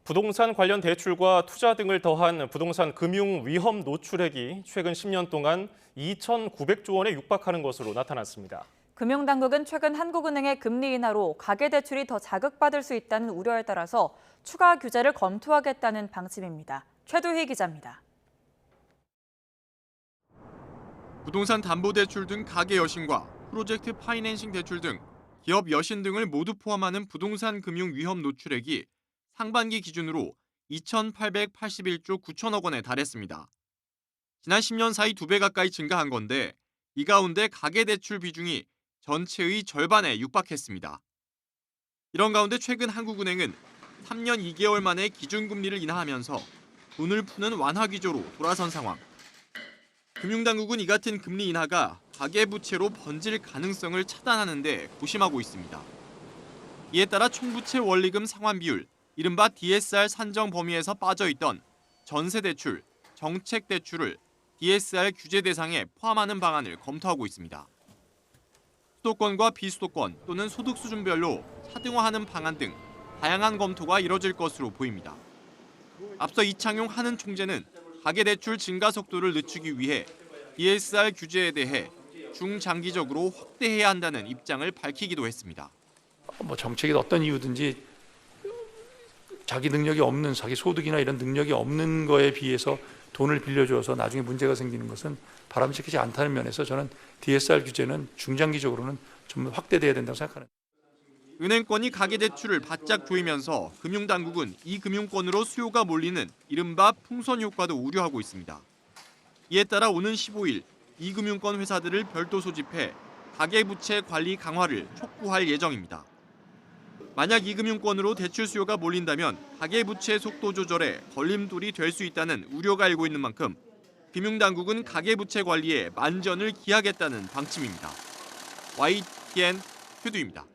부동산 관련 대출과 투자 등을 더한 부동산 금융 위험 노출액이 최근 10년 동안 2,900조 원에 육박하는 것으로 나타났습니다. 금융당국은 최근 한국은행의 금리 인하로 가계대출이 더 자극받을 수 있다는 우려에 따라서 추가 규제를 검토하겠다는 방침입니다. 최두희 기자입니다. 부동산 담보대출 등 가계 여신과 프로젝트 파이낸싱 대출 등 기업 여신 등을 모두 포함하는 부동산 금융 위험 노출액이 상반기 기준으로 2,881조 9천억 원에 달했습니다. 지난 10년 사이 2배 가까이 증가한 건데 이 가운데 가계대출 비중이 전체의 절반에 육박했습니다. 이런 가운데 최근 한국은행은 3년 2개월 만에 기준금리를 인하하면서 돈을 푸는 완화기조로 돌아선 상황. 금융당국은 이 같은 금리 인하가 가계부채로 번질 가능성을 차단하는 데 고심하고 있습니다. 이에 따라 총부채 원리금 상환 비율, 이른바 DSR 산정 범위에서 빠져있던 전세대출, 정책대출을 DSR 규제 대상에 포함하는 방안을 검토하고 있습니다. 수도권과 비수도권 또는 소득 수준별로 차등화하는 방안 등 다양한 검토가 이뤄질 것으로 보입니다. 앞서 이창용 한은 총재는 가계대출 증가 속도를 늦추기 위해 DSR 규제에 대해 중장기적으로 확대해야 한다는 입장을 밝히기도 했습니다. 정책이 어떤 이유든지 자기 능력이 없는, 자기 소득이나 이런 능력이 없는 거에 비해서 돈을 빌려줘서 나중에 문제가 생기는 것은 바람직하지 않다는 면에서 저는 DSR 규제는 중장기적으로는 좀 확대돼야 된다고 생각하는. 은행권이 가계대출을 바짝 조이면서 금융당국은 이 금융권으로 수요가 몰리는 이른바 풍선 효과도 우려하고 있습니다. 이에 따라 오는 15일 이 금융권 회사들을 별도 소집해 가계부채 관리 강화를 촉구할 예정입니다. 만약 이 금융권으로 대출 수요가 몰린다면 가계부채 속도 조절에 걸림돌이 될 수 있다는 우려가 일고 있는 만큼 금융당국은 가계부채 관리에 만전을 기하겠다는 방침입니다. YTN 최두희입니다.